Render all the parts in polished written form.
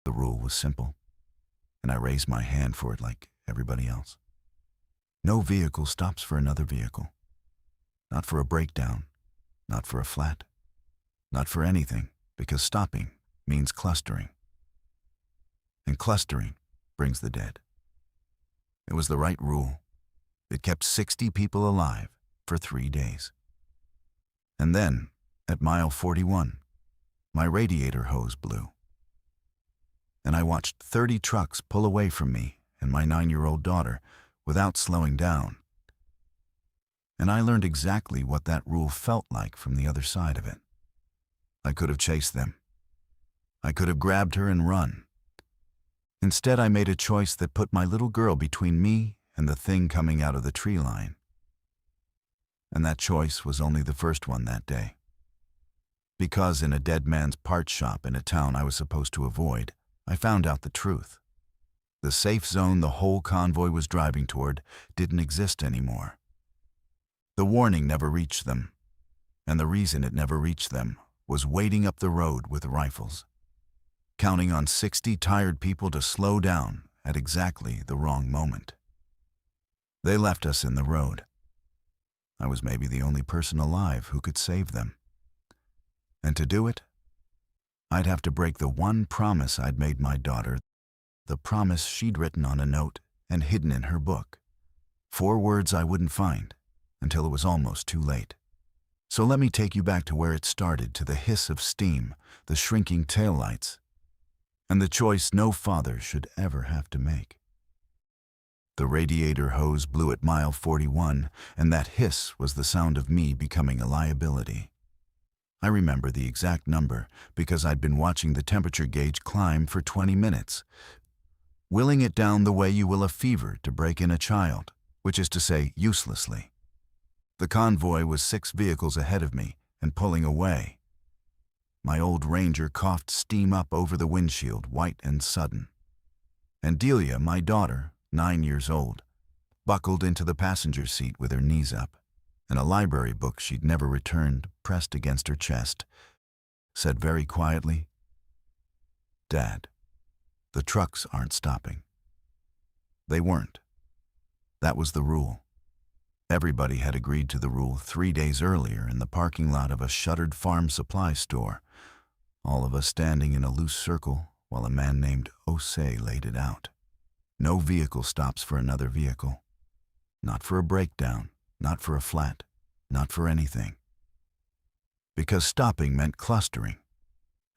The rule was simple, and I raised my hand for it like everybody else. No vehicle stops for another vehicle. Not for a breakdown, not for a flat, not for anything, because stopping means clustering. And clustering brings the dead. It was the right rule. It kept 60 people alive for 3 days. And then, at mile 41, my radiator hose blew. And I watched 30 trucks pull away from me and my 9-year-old daughter without slowing down. And I learned exactly what that rule felt like from the other side of it. I could have chased them. I could have grabbed her and run. Instead, I made a choice that put my little girl between me and the thing coming out of the tree line. And that choice was only the first one that day. Because in a dead man's part shop in a town I was supposed to avoid, I found out the truth. The safe zone the whole convoy was driving toward didn't exist anymore. The warning never reached them, and the reason it never reached them was waiting up the road with rifles, counting on 60 tired people to slow down at exactly the wrong moment. They left us in the road. I was maybe the only person alive who could save them. And to do it, I'd have to break the one promise I'd made my daughter, the promise she'd written on a note and hidden in her book. 4 words I wouldn't find until it was almost too late. So let me take you back to where it started, to the hiss of steam, the shrinking taillights, and the choice no father should ever have to make. The radiator hose blew at mile 41, and that hiss was the sound of me becoming a liability. I remember the exact number because I'd been watching the temperature gauge climb for 20 minutes, willing it down the way you will a fever to break in a child, which is to say, uselessly. The convoy was 6 vehicles ahead of me and pulling away. My old Ranger coughed steam up over the windshield, white and sudden. And Delia, my daughter, 9 years old, buckled into the passenger seat with her knees up, and a library book she'd never returned pressed against her chest, said very quietly, "Dad, the trucks aren't stopping." They weren't. That was the rule. Everybody had agreed to the rule 3 days earlier in the parking lot of a shuttered farm supply store, all of us standing in a loose circle while a man named Osei laid it out. No vehicle stops for another vehicle. Not for a breakdown, not for a flat, not for anything. Because stopping meant clustering,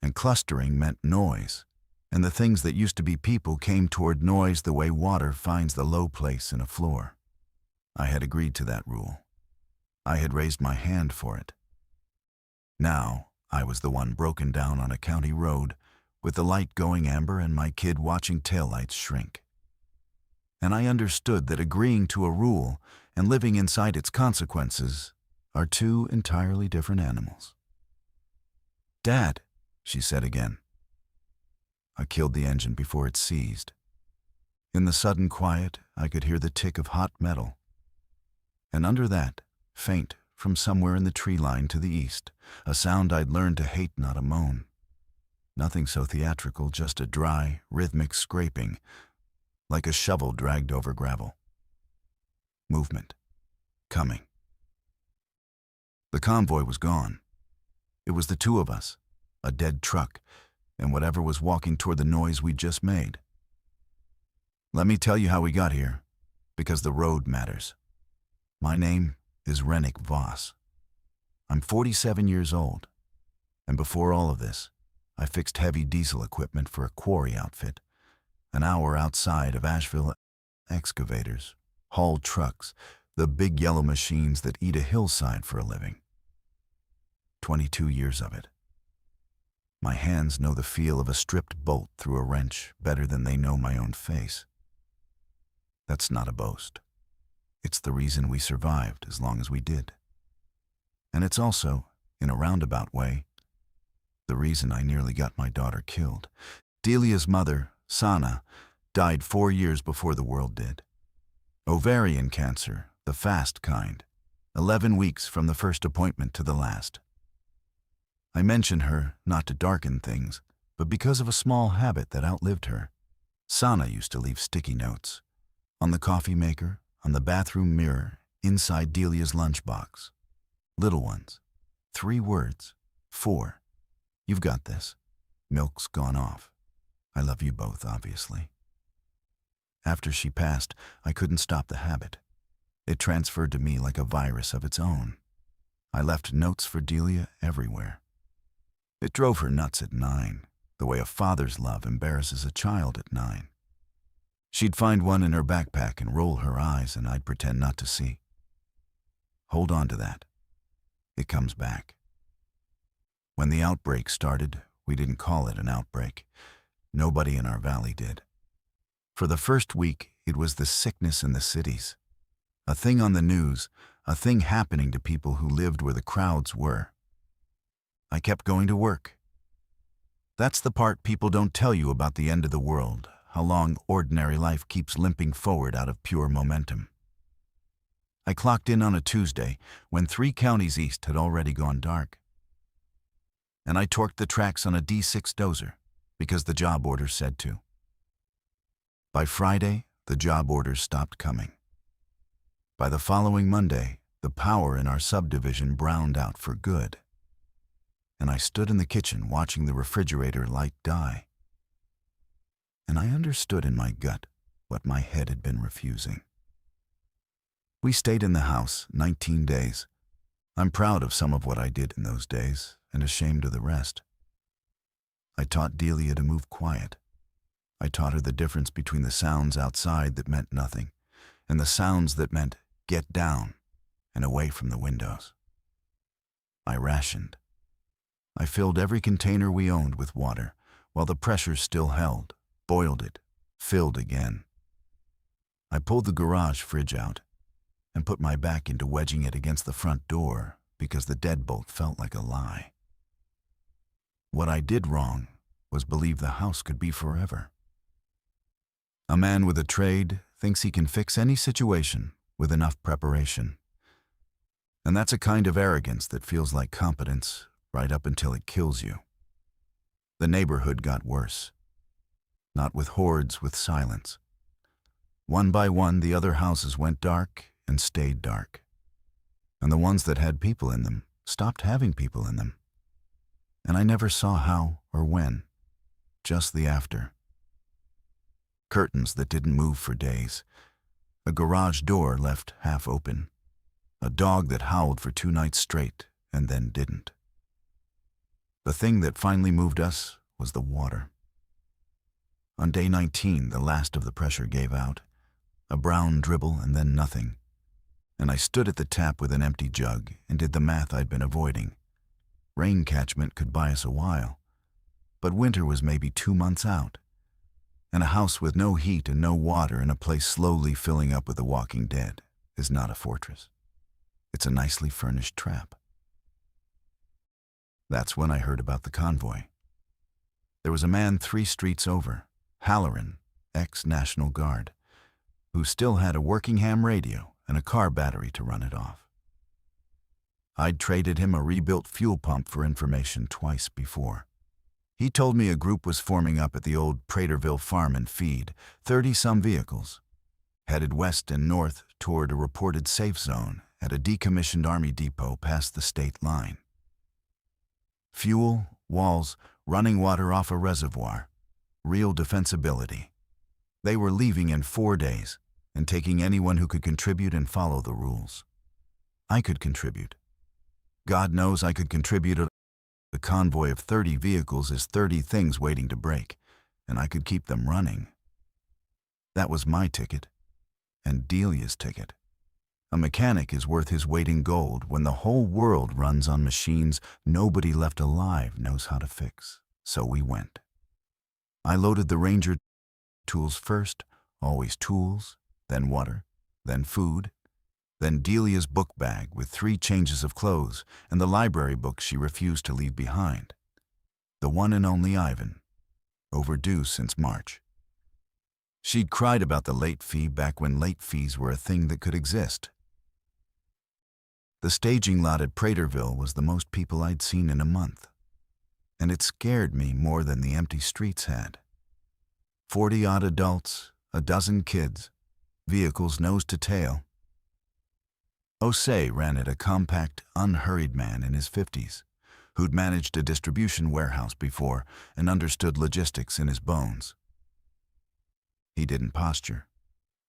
and clustering meant noise, and the things that used to be people came toward noise the way water finds the low place in a floor. I had agreed to that rule. I had raised my hand for it. Now, I was the one broken down on a county road, with the light going amber and my kid watching taillights shrink. And I understood that agreeing to a rule and living inside its consequences are 2 entirely different animals. "Dad," she said again. I killed the engine before it seized. In the sudden quiet, I could hear the tick of hot metal. And under that, faint from somewhere in the tree line to the east, a sound I'd learned to hate, not a moan. Nothing so theatrical, just a dry, rhythmic scraping, like a shovel dragged over gravel. Movement. Coming. The convoy was gone. It was the 2 of us, a dead truck, and whatever was walking toward the noise we'd just made. Let me tell you how we got here, because the road matters. My name is Rennick Voss. I'm 47 years old, and before all of this, I fixed heavy diesel equipment for a quarry outfit, an hour outside of Asheville. Excavators, hauled trucks, the big yellow machines that eat a hillside for a living. 22 years of it. My hands know the feel of a stripped bolt through a wrench better than they know my own face. That's not a boast. It's the reason we survived as long as we did. And it's also, in a roundabout way, the reason I nearly got my daughter killed. Delia's mother, Sana, died 4 years before the world did. Ovarian cancer, the fast kind, 11 weeks from the first appointment to the last. I mention her not to darken things, but because of a small habit that outlived her. Sana used to leave sticky notes on the coffee maker, on the bathroom mirror, inside Delia's lunchbox. Little ones. 3 words. 4. You've got this. Milk's gone off. I love you both, obviously. After she passed, I couldn't stop the habit. It transferred to me like a virus of its own. I left notes for Delia everywhere. It drove her nuts at 9, the way a father's love embarrasses a child at 9. She'd find one in her backpack and roll her eyes, and I'd pretend not to see. Hold on to that. It comes back. When the outbreak started, we didn't call it an outbreak. Nobody in our valley did. For the first week, it was the sickness in the cities. A thing on the news, a thing happening to people who lived where the crowds were. I kept going to work. That's the part people don't tell you about the end of the world, how long ordinary life keeps limping forward out of pure momentum. I clocked in on a Tuesday when 3 counties east had already gone dark. And I torqued the tracks on a D6 dozer because the job orders said to. By Friday, the job orders stopped coming. By the following Monday, the power in our subdivision browned out for good. And I stood in the kitchen watching the refrigerator light die. And I understood in my gut what my head had been refusing. We stayed in the house 19 days. I'm proud of some of what I did in those days and ashamed of the rest. I taught Delia to move quiet. I taught her the difference between the sounds outside that meant nothing and the sounds that meant get down and away from the windows. I rationed. I filled every container we owned with water while the pressure still held, boiled it, filled again. I pulled the garage fridge out and put my back into wedging it against the front door because the deadbolt felt like a lie. What I did wrong was believe the house could be forever. A man with a trade thinks he can fix any situation with enough preparation. And that's a kind of arrogance that feels like competence right up until it kills you. The neighborhood got worse. Not with hordes, with silence. One by one, the other houses went dark and stayed dark. And the ones that had people in them stopped having people in them. And I never saw how or when, just the after. Curtains that didn't move for days. A garage door left half open. A dog that howled for 2 nights straight and then didn't. The thing that finally moved us was the water. On day 19, the last of the pressure gave out. A brown dribble and then nothing. And I stood at the tap with an empty jug and did the math I'd been avoiding. Rain catchment could buy us a while, but winter was maybe 2 months out. And a house with no heat and no water in a place slowly filling up with the walking dead is not a fortress. It's a nicely furnished trap. That's when I heard about the convoy. There was a man 3 streets over, Halloran, ex-National Guard, who still had a working ham radio and a car battery to run it off. I'd traded him a rebuilt fuel pump for information twice before. He told me a group was forming up at the old Praterville farm and feed, 30-some vehicles, headed west and north toward a reported safe zone at a decommissioned Army depot past the state line. Fuel, walls, running water off a reservoir, real defensibility. They were leaving in 4 days and taking anyone who could contribute and follow the rules. I could contribute. God knows I could contribute. The convoy of 30 vehicles is 30 things waiting to break, and I could keep them running. That was my ticket, and Delia's ticket. A mechanic is worth his weight in gold when the whole world runs on machines nobody left alive knows how to fix. So we went. I loaded the Ranger tools first, always tools, then water, then food, then Delia's book bag with 3 changes of clothes and the library book she refused to leave behind. The one and only Ivan, overdue since March. She'd cried about the late fee back when late fees were a thing that could exist. The staging lot at Praterville was the most people I'd seen in a month. and it scared me more than the empty streets had. 40-odd adults, a dozen kids, vehicles nose to tail. Osei ran it, a compact, unhurried man in his 50s, who'd managed a distribution warehouse before and understood logistics in his bones. He didn't posture.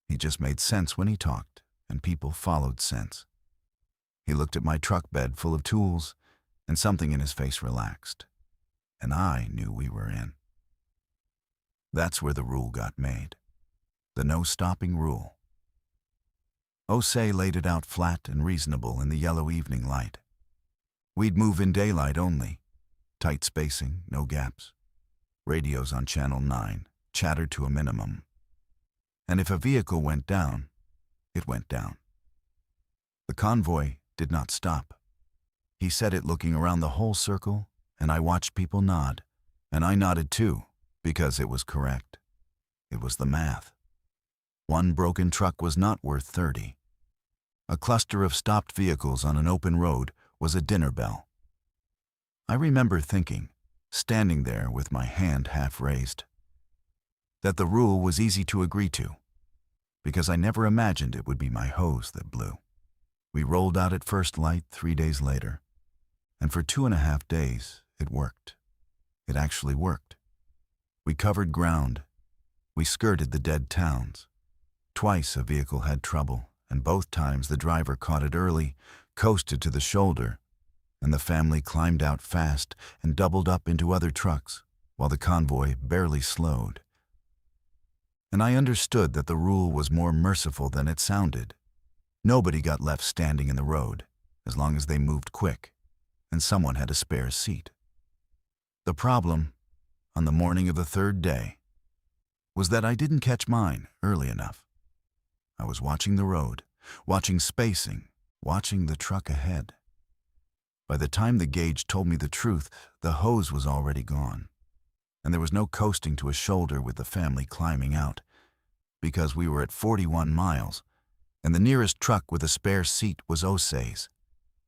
He just made sense when he talked, and people followed sense. He looked at my truck bed full of tools, and something in his face relaxed. And I knew we were in. That's where the rule got made. The no-stopping rule. Osei laid it out flat and reasonable in the yellow evening light. We'd move in daylight only. Tight spacing, no gaps. Radios on Channel 9, chatter to a minimum. And if a vehicle went down, it went down. The convoy did not stop. He said it looking around the whole circle, and I watched people nod. And I nodded too, because it was correct. It was the math. One broken truck was not worth 30. A cluster of stopped vehicles on an open road was a dinner bell. I remember thinking, standing there with my hand half raised, that the rule was easy to agree to, because I never imagined it would be my hose that blew. We rolled out at first light 3 days later, and for 2.5 days it worked. It actually worked. We covered ground. We skirted the dead towns. Twice a vehicle had trouble, and both times the driver caught it early, coasted to the shoulder, and the family climbed out fast and doubled up into other trucks, while the convoy barely slowed. And I understood that the rule was more merciful than it sounded. Nobody got left standing in the road, as long as they moved quick, and someone had a spare seat. The problem, on the morning of the 3rd day, was that I didn't catch mine early enough. I was watching the road, watching spacing, watching the truck ahead. By the time the gauge told me the truth, the hose was already gone, and there was no coasting to a shoulder with the family climbing out, because we were at 41 miles, and the nearest truck with a spare seat was Osei's,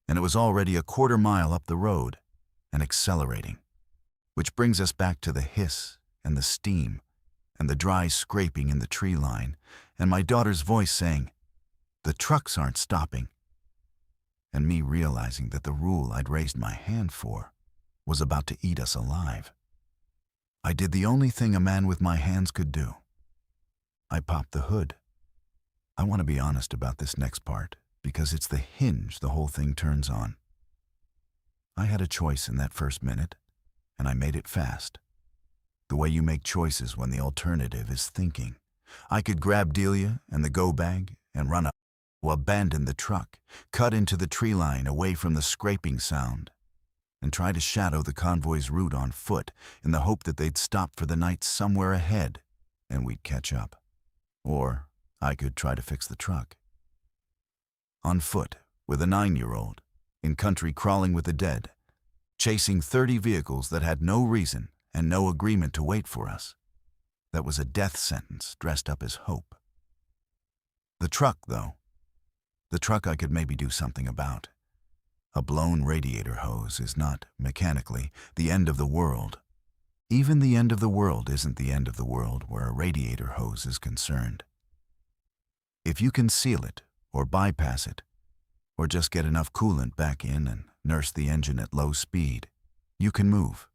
and it was already a 1/4 mile up the road and accelerating, which brings us back to the hiss and the steam and the dry scraping in the tree line, and my daughter's voice saying, "The trucks aren't stopping," and me realizing that the rule I'd raised my hand for was about to eat us alive. I did the only thing a man with my hands could do. I popped the hood. I want to be honest about this next part, because it's the hinge the whole thing turns on. I had a choice in that first minute, and I made it fast. The way you make choices when the alternative is thinking. I could grab Delia and the go bag and run up, or abandon the truck, cut into the tree line away from the scraping sound, and try to shadow the convoy's route on foot in the hope that they'd stop for the night somewhere ahead and we'd catch up. Or I could try to fix the truck. On foot, with a 9-year-old, in country crawling with the dead, chasing 30 vehicles that had no reason and no agreement to wait for us. That was a death sentence dressed up as hope. The truck, though. The truck I could maybe do something about. A blown radiator hose is not, mechanically, the end of the world. Even the end of the world isn't the end of the world where a radiator hose is concerned. If you can seal it, or bypass it, or just get enough coolant back in and nurse the engine at low speed, you can move.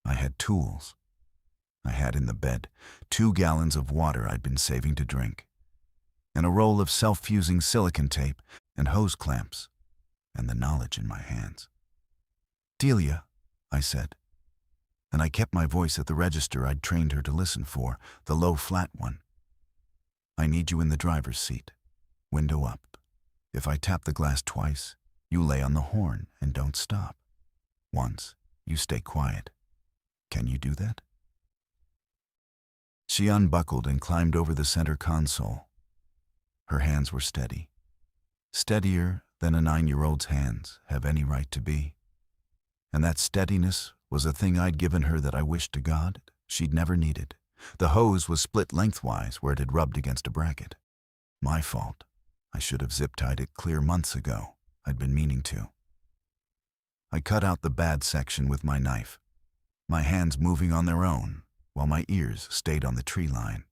I had tools. I had in the bed 2 gallons of water I'd been saving to drink, and a roll of self-fusing silicone tape and hose clamps, and the knowledge in my hands. "Delia," I said, and I kept my voice at the register I'd trained her to listen for, the low, flat one. "I need you in the driver's seat, window up. If I tap the glass twice, you lay on the horn and don't stop. Once, you stay quiet. Can you do that?" She unbuckled and climbed over the center console. Her hands were steady. Steadier than a 9-year-old's hands have any right to be. And that steadiness was a thing I'd given her that I wished to God she'd never needed. The hose was split lengthwise where it had rubbed against a bracket. My fault. I should have zip-tied it clear months ago. I'd been meaning to. I cut out the bad section with my knife, my hands moving on their own, while my ears stayed on the tree line.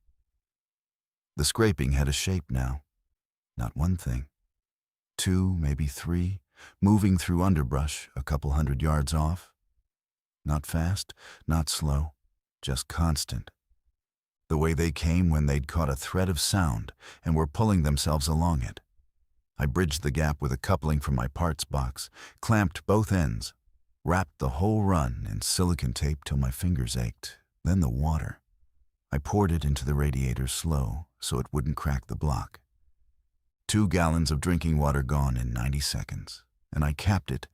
The scraping had a shape now. Not one thing. Two, maybe three, moving through underbrush a couple 100 yards off. Not fast, not slow, just constant. The way they came when they'd caught a thread of sound and were pulling themselves along it. I bridged the gap with a coupling from my parts box, clamped both ends, wrapped the whole run in silicone tape till my fingers ached, then the water. I poured it into the radiator slow so it wouldn't crack the block. 2 gallons of drinking water gone in 90 seconds, and I capped it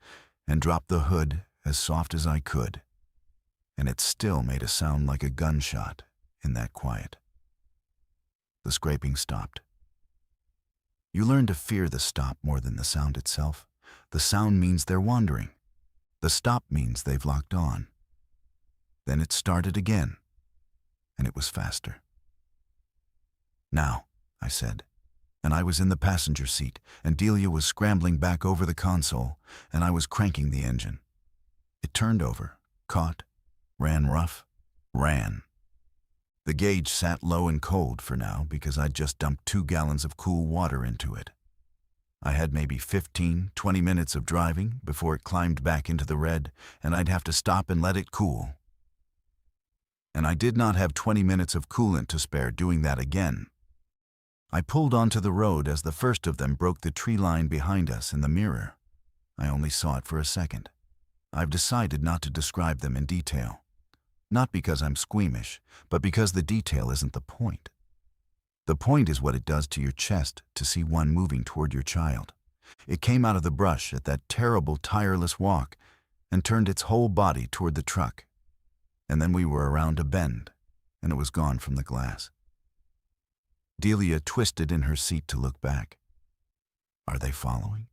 and dropped the hood as soft as I could, and it still made a sound like a gunshot in that quiet. The scraping stopped. You learn to fear the stop more than the sound itself. The sound means they're wandering. The stop means they've locked on. Then it started again, and it was faster. "Now," I said, and I was in the passenger seat, and Delia was scrambling back over the console, and I was cranking the engine. It turned over, caught, ran rough, ran. The gauge sat low and cold for now because I'd just dumped 2 gallons of cool water into it. I had maybe 15, 20 minutes of driving before it climbed back into the red, and I'd have to stop and let it cool. And I did not have 20 minutes of coolant to spare doing that again. I pulled onto the road as the first of them broke the tree line behind us in the mirror. I only saw it for a second. I've decided not to describe them in detail. Not because I'm squeamish, but because the detail isn't the point. The point is what it does to your chest to see one moving toward your child. It came out of the brush at that terrible, tireless walk and turned its whole body toward the truck. And then we were around a bend, and it was gone from the glass. Delia twisted in her seat to look back. Are they following?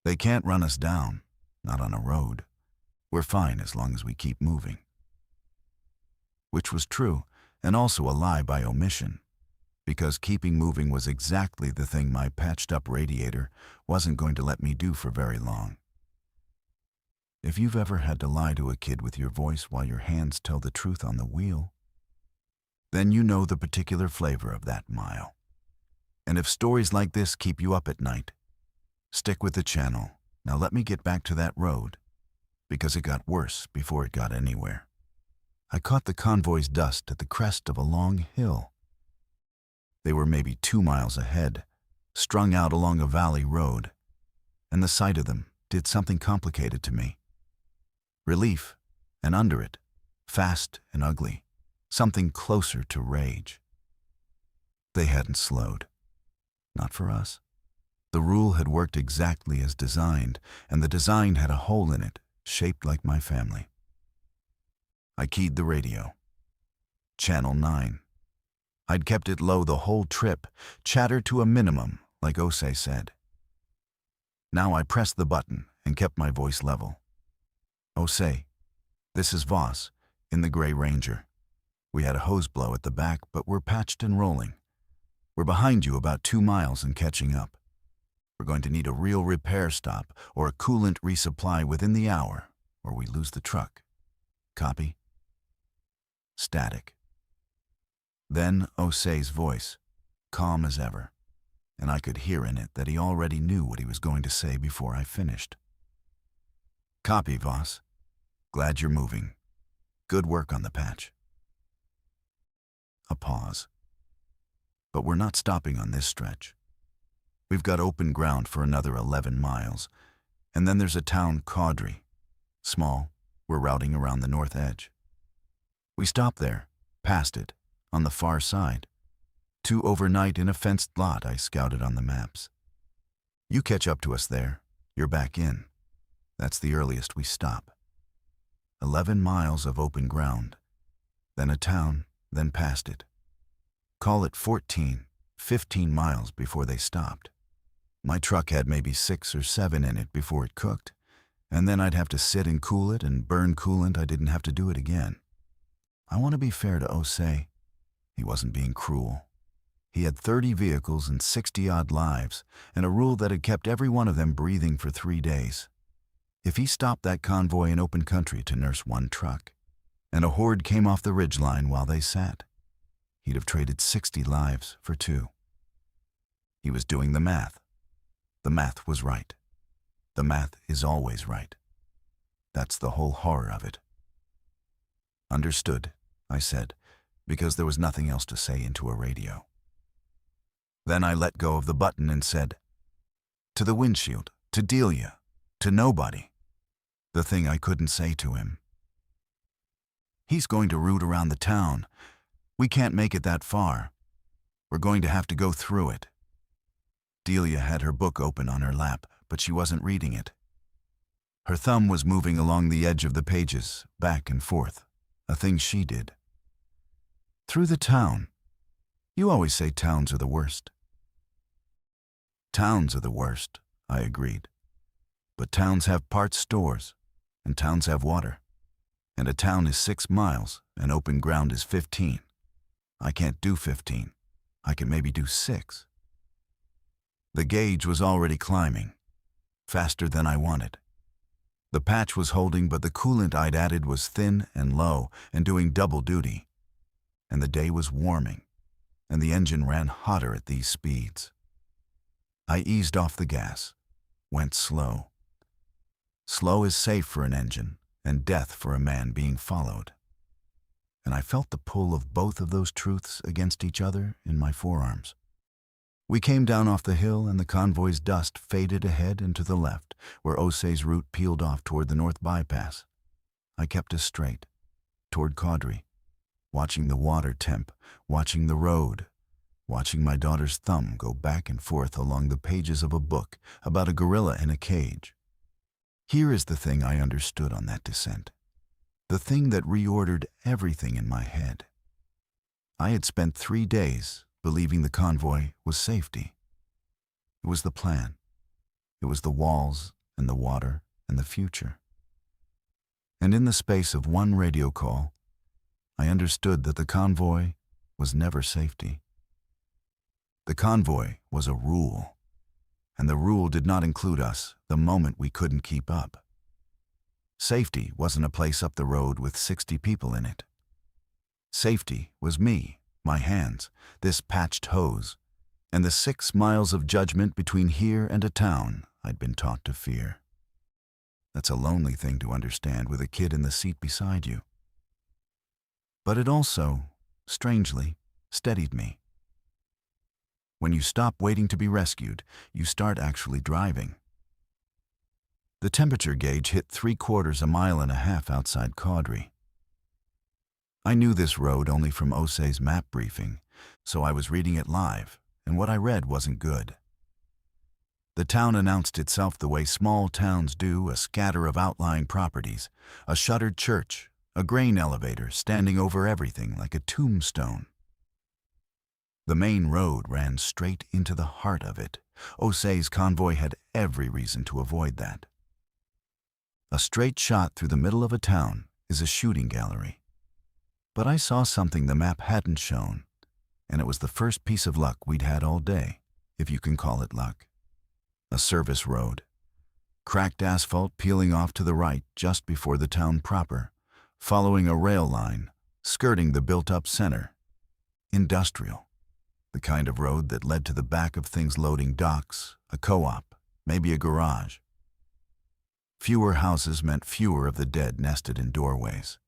They can't run us down, not on a road. We're fine as long as we keep moving. Which was true, and also a lie by omission, because keeping moving was exactly the thing my patched-up radiator wasn't going to let me do for very long. If you've ever had to lie to a kid with your voice while your hands tell the truth on the wheel, then you know the particular flavor of that mile. And if stories like this keep you up at night, stick with the channel. Now let me get back to that road, because it got worse before it got anywhere. I caught the convoy's dust at the crest of a long hill. They were maybe 2 miles ahead, strung out along a valley road, and the sight of them did something complicated to me. Relief, and under it, fast and ugly, something closer to rage. They hadn't slowed. Not for us. The rule had worked exactly as designed, and the design had a hole in it, shaped like my family. I keyed the radio. Channel 9. I'd kept it low the whole trip, chatter to a minimum, like Osei said. Now I pressed the button and kept my voice level. Osei, this is Voss, in the Gray Ranger. We had a hose blow at the back, but we're patched and rolling. We're behind you about 2 miles and catching up. We're going to need a real repair stop or a coolant resupply within the hour, or we lose the truck. Copy? Static. Then Osei's voice, calm as ever, and I could hear in it that he already knew what he was going to say before I finished. Copy, Voss. Glad you're moving. Good work on the patch. A pause. But we're not stopping on this stretch. We've got open ground for another 11 miles, and then there's a town, Caudry. Small, we're routing around the north edge. We stop there, past it, on the far side. 2 overnight in a fenced lot I scouted on the maps. You catch up to us there, you're back in. That's the earliest we stop. 11 miles of open ground, then a town, then past it. Call it 14, 15 miles before they stopped. My truck had maybe 6 or 7 in it before it cooked, and then I'd have to sit and cool it and burn coolant. I didn't have to do it again. I want to be fair to Osei. He wasn't being cruel. He had 30 vehicles and 60-odd lives, and a rule that had kept every one of them breathing for 3 days. If he stopped that convoy in open country to nurse one truck, and a horde came off the ridgeline while they sat, he'd have traded 60 lives for 2. He was doing the math. The math was right. The math is always right. That's the whole horror of it. Understood, I said, because there was nothing else to say into a radio. Then I let go of the button and said, to the windshield, to Delia, to nobody. The thing I couldn't say to him. He's going to root around the town. We can't make it that far. We're going to have to go through it. Delia had her book open on her lap, but she wasn't reading it. Her thumb was moving along the edge of the pages, back and forth, a thing she did. Through the town. You always say towns are the worst. Towns are the worst, I agreed. But towns have parts stores, and towns have water. And a town is 6 miles, and open ground is 15. I can't do 15. I can maybe do 6. The gauge was already climbing, faster than I wanted. The patch was holding, but the coolant I'd added was thin and low and doing double duty. And the day was warming, and the engine ran hotter at these speeds. I eased off the gas, went slow. Slow is safe for an engine, and death for a man being followed. And I felt the pull of both of those truths against each other in my forearms. We came down off the hill, and the convoy's dust faded ahead and to the left, where Osei's route peeled off toward the north bypass. I kept us straight, toward Caudry, watching the water temp, watching the road, watching my daughter's thumb go back and forth along the pages of a book about a gorilla in a cage. Here is the thing I understood on that descent, the thing that reordered everything in my head. I had spent 3 days believing the convoy was safety. It was the plan. It was the walls and the water and the future. And in the space of one radio call, I understood that the convoy was never safety. The convoy was a rule, and the rule did not include us the moment we couldn't keep up. Safety wasn't a place up the road with 60 people in it. Safety was me, my hands, this patched hose, and the 6 miles of judgment between here and a town I'd been taught to fear. That's a lonely thing to understand with a kid in the seat beside you. But it also, strangely, steadied me. When you stop waiting to be rescued, you start actually driving. The temperature gauge hit 3/4 mile and a half outside Caudry. I knew this road only from Osei's map briefing, so I was reading it live, and what I read wasn't good. The town announced itself the way small towns do, a scatter of outlying properties, a shuttered church, a grain elevator standing over everything like a tombstone. The main road ran straight into the heart of it. Osei's convoy had every reason to avoid that. A straight shot through the middle of a town is a shooting gallery. But I saw something the map hadn't shown, and it was the first piece of luck we'd had all day, if you can call it luck. A service road. Cracked asphalt peeling off to the right just before the town proper, following a rail line, skirting the built-up center. Industrial. The kind of road that led to the back of things loading docks, a co-op, maybe a garage. Fewer houses meant fewer of the dead nested in doorways.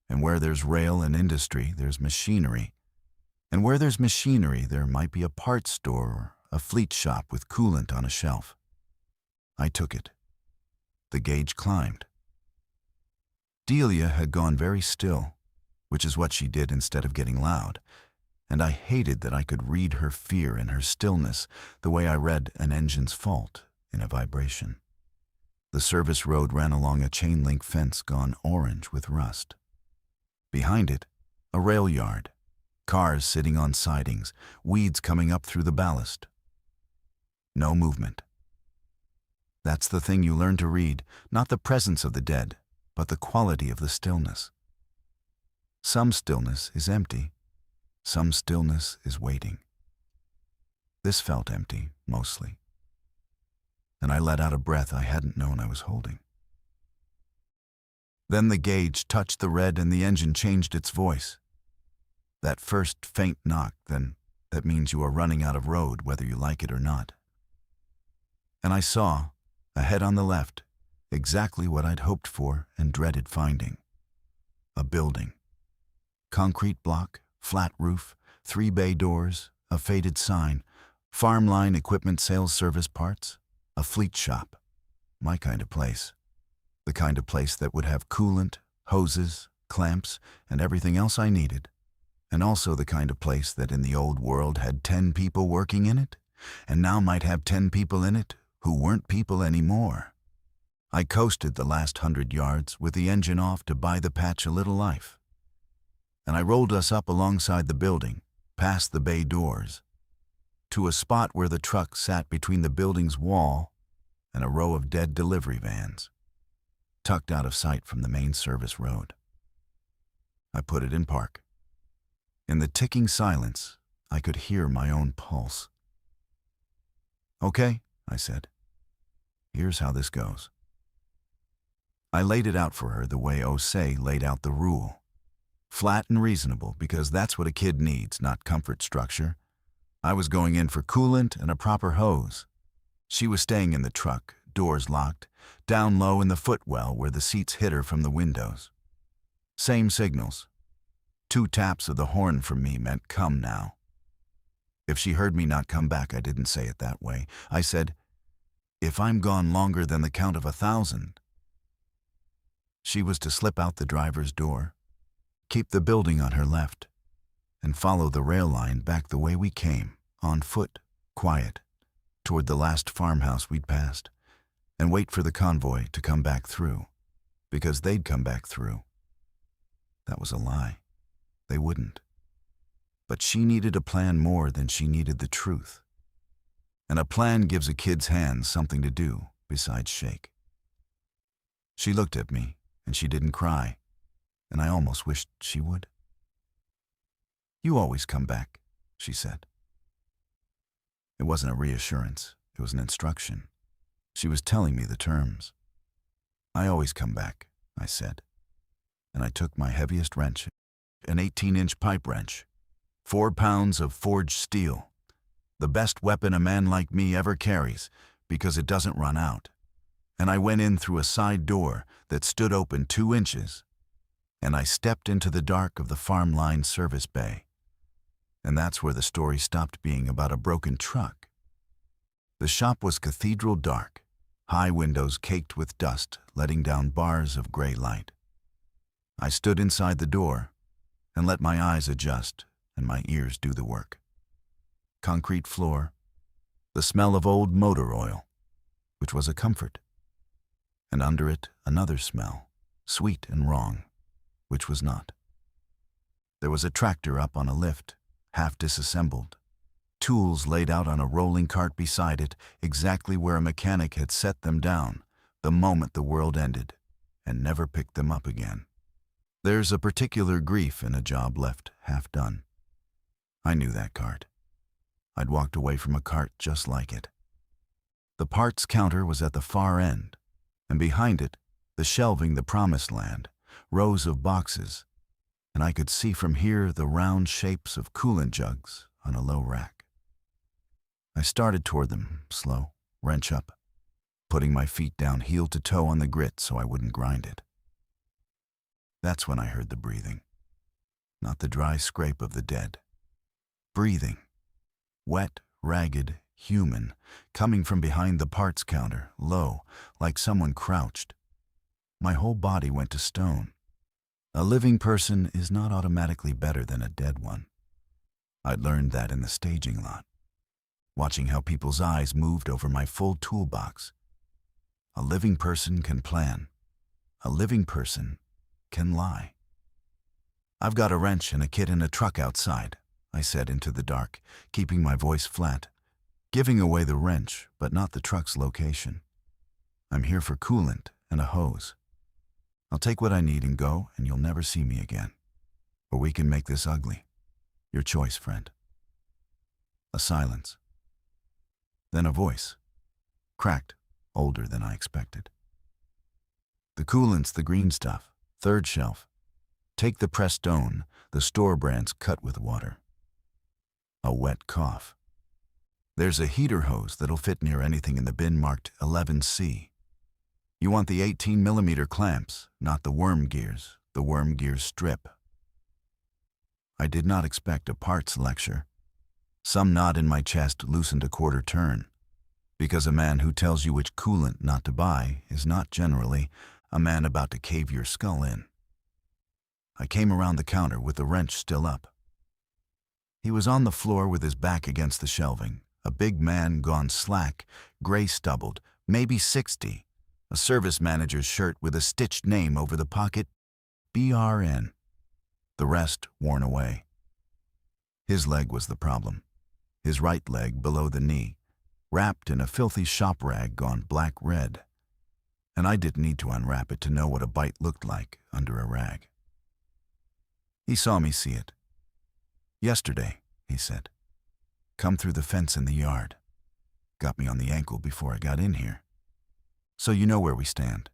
And where there's rail and industry, there's machinery. And where there's machinery, there might be a parts store or a fleet shop with coolant on a shelf. I took it. The gauge climbed. Delia had gone very still, which is what she did instead of getting loud, and I hated that I could read her fear in her stillness the way I read an engine's fault in a vibration. The service road ran along a chain-link fence gone orange with rust. Behind it, a rail yard, cars sitting on sidings, weeds coming up through the ballast. No movement. That's the thing you learn to read, not the presence of the dead, but the quality of the stillness. Some stillness is empty. Some stillness is waiting. This felt empty, mostly. And I let out a breath I hadn't known I was holding. Then the gauge touched the red and the engine changed its voice. That first faint knock, then that means you are running out of road whether you like it or not. And I saw, ahead on the left, exactly what I'd hoped for and dreaded finding. A building. Concrete block, flat roof, 3 bay doors, a faded sign, farm line equipment sales service parts, a fleet shop. My kind of place. The kind of place that would have coolant, hoses, clamps, and everything else I needed. And also the kind of place that in the old world had 10 people working in it, and now might have 10 people in it who weren't people anymore. I coasted the last 100 yards with the engine off to buy the patch a little life. And I rolled us up alongside the building, past the bay doors, to a spot where the truck sat between the building's wall and a row of dead delivery vans, tucked out of sight from the main service road. I put it in park. In the ticking silence, I could hear my own pulse. "Okay," I said. "Here's how this goes." I laid it out for her the way Osei laid out the rule. Flat and reasonable, because that's what a kid needs, not comfort structure. I was going in for coolant and a proper hose. She was staying in the truck, doors locked, down low in the footwell where the seats hit her from the windows. Same signals. 2 taps of the horn from me meant come now. If she heard me not come back, I didn't say it that way. I said, "If I'm gone longer than the count of 1,000. She was to slip out the driver's door, keep the building on her left, and follow the rail line back the way we came, on foot, quiet, toward the last farmhouse we'd passed, and wait for the convoy to come back through, because they'd come back through." That was a lie. They wouldn't. But she needed a plan more than she needed the truth. And a plan gives a kid's hands something to do besides shake. She looked at me, and she didn't cry, and I almost wished she would. "You always come back," she said. It wasn't a reassurance, it was an instruction. She was telling me the terms. "I always come back," I said, and I took my heaviest wrench, an 18-inch pipe wrench, 4 pounds of forged steel, the best weapon a man like me ever carries because it doesn't run out, and I went in through a side door that stood open 2 inches, and I stepped into the dark of the farm line service bay. And that's where the story stopped being about a broken truck. The shop was cathedral dark, high windows caked with dust letting down bars of gray light. I stood inside the door and let my eyes adjust and my ears do the work. Concrete floor, the smell of old motor oil, which was a comfort, and under it another smell, sweet and wrong, which was not. There was a tractor up on a lift, half disassembled, tools laid out on a rolling cart beside it, exactly where a mechanic had set them down the moment the world ended, and never picked them up again. There's a particular grief in a job left half done. I knew that cart. I'd walked away from a cart just like it. The parts counter was at the far end, and behind it, the shelving the promised land, rows of boxes, and I could see from here the round shapes of coolant jugs on a low rack. I started toward them, slow, wrench up, putting my feet down heel to toe on the grit so I wouldn't grind it. That's when I heard the breathing, not the dry scrape of the dead. Breathing, wet, ragged, human, coming from behind the parts counter, low, like someone crouched. My whole body went to stone. A living person is not automatically better than a dead one. I'd learned that in the staging lot, watching how people's eyes moved over my full toolbox. A living person can plan. A living person can lie. "I've got a wrench and a kit in a truck outside," I said into the dark, keeping my voice flat, giving away the wrench, but not the truck's location. "I'm here for coolant and a hose. I'll take what I need and go, and you'll never see me again. Or we can make this ugly. Your choice, friend." A silence. Then a voice, cracked, older than I expected. "The coolant's the green stuff. Third shelf. Take the pressed stone, the store brands cut with water. A wet cough. There's a heater hose that'll fit near anything in the bin marked 11C. You want the 18mm clamps, not the worm gears, the worm gears strip. I did not expect a parts lecture. Some knot in my chest loosened a quarter turn, because a man who tells you which coolant not to buy is not generally a man about to cave your skull in. I came around the counter with the wrench still up. He was on the floor with his back against the shelving, a big man gone slack, gray-stubbled, maybe 60, a service manager's shirt with a stitched name over the pocket, BRN. The rest worn away. His leg was the problem, his right leg below the knee, wrapped in a filthy shop rag gone black-red. And I didn't need to unwrap it to know what a bite looked like under a rag. He saw me see it. "Yesterday," he said. "Come through the fence in the yard. Got me on the ankle before I got in here. So you know where we stand."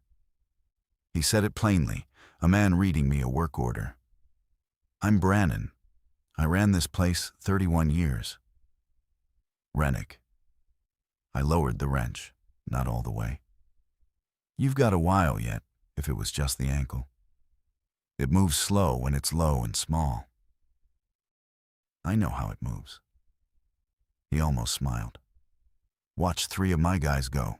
He said it plainly, a man reading me a work order. "I'm Brannon. I ran this place 31 years. Rennick." I lowered the wrench, not all the way. "You've got a while yet, if it was just the ankle. It moves slow when it's low and small. I know how it moves." He almost smiled. "Watch 3 of my guys go.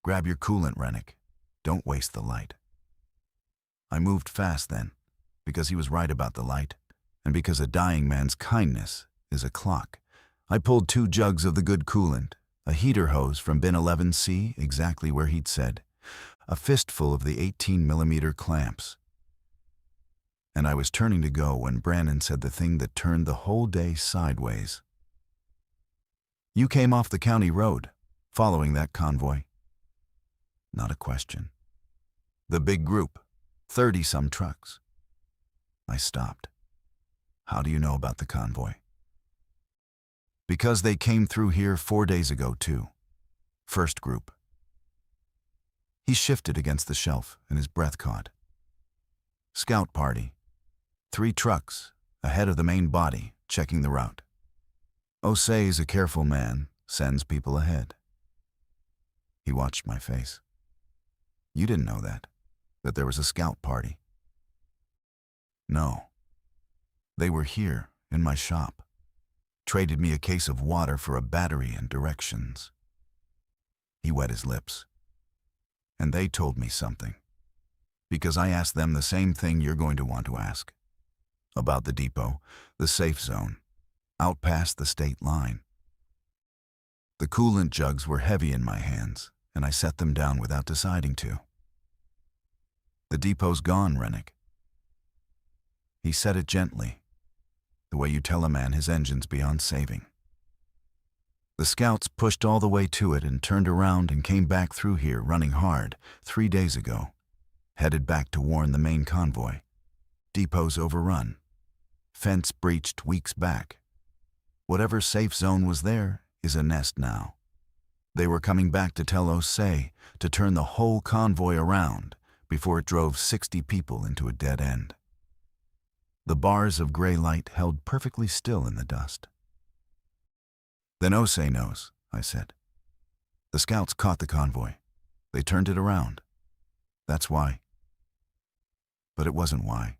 Grab your coolant, Rennick. Don't waste the light." I moved fast then, because he was right about the light, and because a dying man's kindness is a clock. I pulled 2 jugs of the good coolant, a heater hose from bin 11C, exactly where he'd said, a fistful of the 18mm clamps. And I was turning to go when Brannon said the thing that turned the whole day sideways. "You came off the county road, following that convoy?" Not a question. "The big group, 30-some trucks." I stopped. "How do you know about the convoy?" "Because they came through here 4 days ago, too. First group." He shifted against the shelf, and his breath caught. "Scout party. 3 trucks, ahead of the main body, checking the route. Osei's a careful man, sends people ahead." He watched my face. "You didn't know that there was a scout party?" "No. They were here, in my shop. Traded me a case of water for a battery and directions." He wet his lips. "And they told me something. Because I asked them the same thing you're going to want to ask. About the depot, the safe zone, out past the state line." The coolant jugs were heavy in my hands, and I set them down without deciding to. "The depot's gone, Rennick." He said it gently, the way you tell a man his engine's beyond saving. "The scouts pushed all the way to it and turned around and came back through here running hard 3 days ago, headed back to warn the main convoy. Depot's overrun. Fence breached weeks back. Whatever safe zone was there is a nest now. They were coming back to tell Osei to turn the whole convoy around before it drove 60 people into a dead end." The bars of gray light held perfectly still in the dust. "Then Osei knows," I said. "The scouts caught the convoy. They turned it around. That's why." But it wasn't why.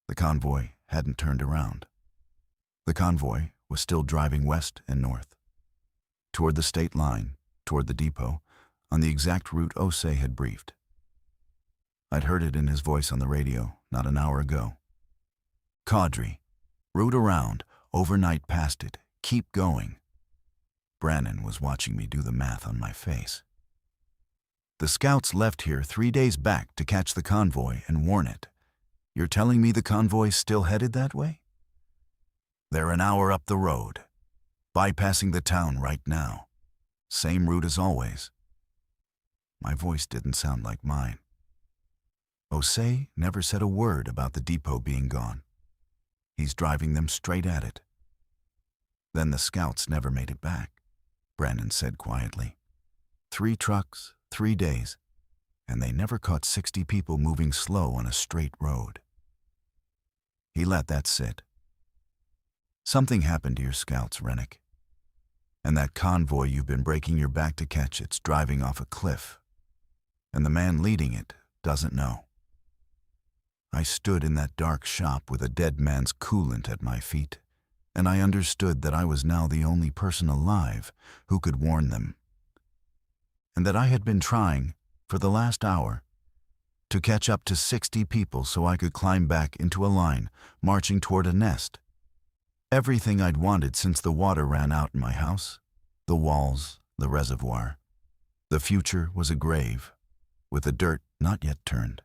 The convoy hadn't turned around. The convoy was still driving west and north, toward the state line, toward the depot, on the exact route Osei had briefed. I'd heard it in his voice on the radio not an hour ago. "Cadre, route around, overnight past it, keep going." Brannon was watching me do the math on my face. "The scouts left here 3 days back to catch the convoy and warn it. You're telling me the convoy's still headed that way?" "They're an hour up the road, bypassing the town right now. Same route as always." My voice didn't sound like mine. "Osei never said a word about the depot being gone. He's driving them straight at it." "Then the scouts never made it back," Brannon said quietly. 3 trucks, 3 days. and they never caught 60 people moving slow on a straight road. He let that sit. Something happened to your scouts, Rennick. And that convoy you've been breaking your back to catch, it's driving off a cliff. And the man leading it doesn't know. I stood in that dark shop with a dead man's coolant at my feet, and I understood that I was now the only person alive who could warn them. And that I had been trying, for the last hour, to catch up to 60 people so I could climb back into a line, marching toward a nest. Everything I'd wanted since the water ran out in my house, the walls, the reservoir. The future was a grave, with the dirt not yet turned.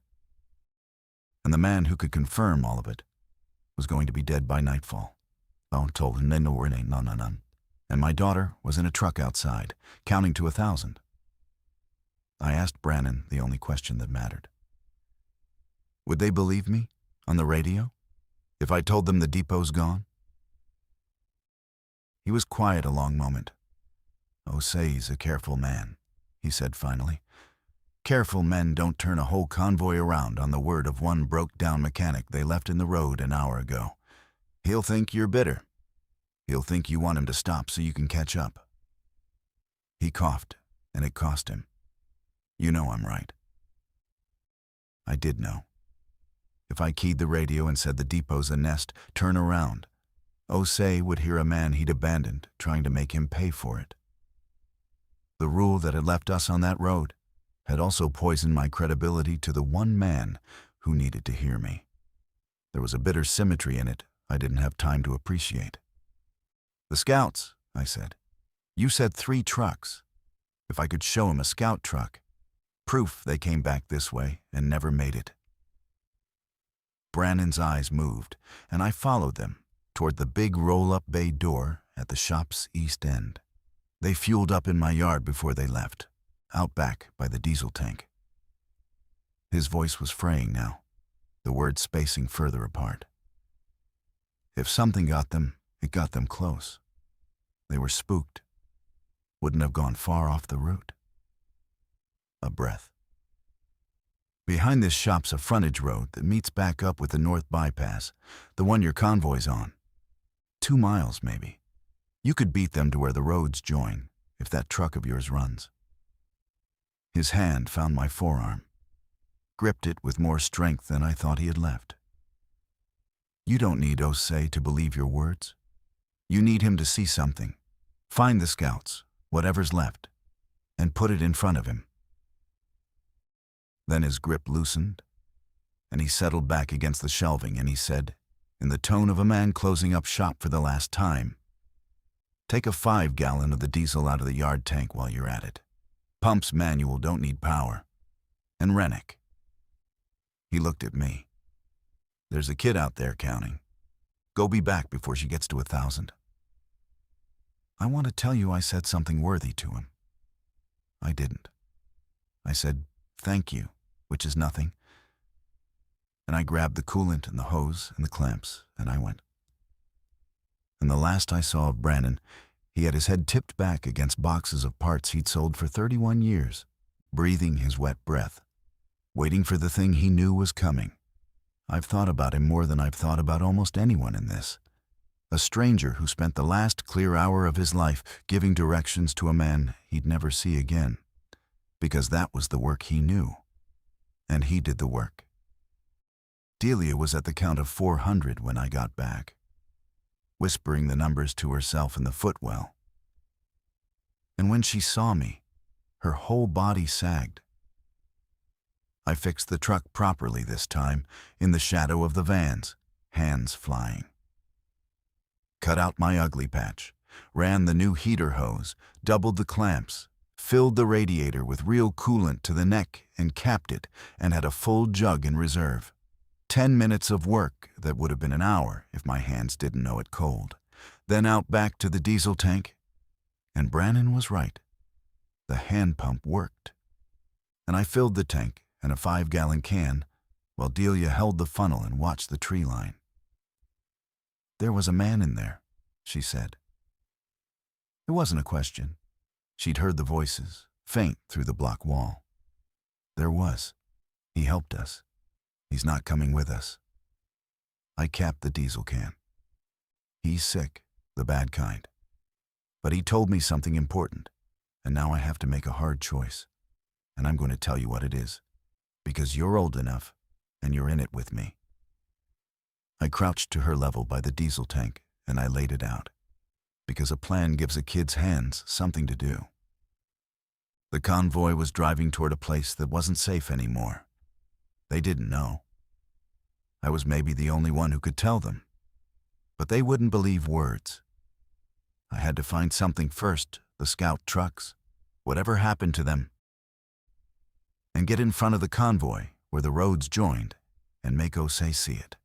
And the man who could confirm all of it was going to be dead by nightfall. Told him none. And my daughter was in a truck outside, counting to 1,000. I asked Brannon the only question that mattered. Would they believe me, on the radio, if I told them the depot's gone? He was quiet a long moment. Osei's a careful man, he said finally. Careful men don't turn a whole convoy around on the word of one broke-down mechanic they left in the road an hour ago. He'll think you're bitter. He'll think you want him to stop so you can catch up. He coughed, and it cost him. You know I'm right. I did know. If I keyed the radio and said the depot's a nest, turn around, Osei would hear a man he'd abandoned trying to make him pay for it. The rule that had left us on that road had also poisoned my credibility to the one man who needed to hear me. There was a bitter symmetry in it I didn't have time to appreciate. The scouts, I said. You said 3 trucks. If I could show him a scout truck, proof they came back this way and never made it. Brannon's eyes moved, and I followed them toward the big roll-up bay door at the shop's east end. They fueled up in my yard before they left, out back by the diesel tank. His voice was fraying now, the words spacing further apart. If something got them, it got them close. They were spooked. Wouldn't have gone far off the route. A breath. Behind this shop's a frontage road that meets back up with the north bypass, the one your convoy's on. 2 miles, maybe. You could beat them to where the roads join, if that truck of yours runs. His hand found my forearm, gripped it with more strength than I thought he had left. You don't need Osei to believe your words. You need him to see something. Find the scouts, whatever's left, and put it in front of him. Then his grip loosened, and he settled back against the shelving, and he said, in the tone of a man closing up shop for the last time, take a 5-gallon of the diesel out of the yard tank while you're at it. Pumps manual don't need power. And Rennick. He looked at me. There's a kid out there counting. Go be back before she gets to 1,000. I want to tell you I said something worthy to him. I didn't. I said, thank you, which is nothing. And I grabbed the coolant and the hose and the clamps, and I went. And the last I saw of Brannon, he had his head tipped back against boxes of parts he'd sold for 31 years, breathing his wet breath, waiting for the thing he knew was coming. I've thought about him more than I've thought about almost anyone in this. A stranger who spent the last clear hour of his life giving directions to a man he'd never see again, because that was the work he knew, and he did the work. Delia was at the count of 400 when I got back, whispering the numbers to herself in the footwell. And when she saw me, her whole body sagged. I fixed the truck properly this time, in the shadow of the vans, hands flying. Cut out my ugly patch, ran the new heater hose, doubled the clamps, filled the radiator with real coolant to the neck and capped it, and had a full jug in reserve. 10 minutes of work that would have been an hour if my hands didn't know it cold. Then out back to the diesel tank. And Brannon was right. The hand pump worked. And I filled the tank and a 5-gallon can while Delia held the funnel and watched the tree line. There was a man in there, she said. It wasn't a question. She'd heard the voices, faint through the block wall. There was. He helped us. He's not coming with us. I capped the diesel can. He's sick, the bad kind. But he told me something important, and now I have to make a hard choice. And I'm going to tell you what it is, because you're old enough, and you're in it with me. I crouched to her level by the diesel tank, and I laid it out, because a plan gives a kid's hands something to do. The convoy was driving toward a place that wasn't safe anymore. They didn't know. I was maybe the only one who could tell them, but they wouldn't believe words. I had to find something first, the scout trucks, whatever happened to them, and get in front of the convoy where the roads joined and make Osei see it.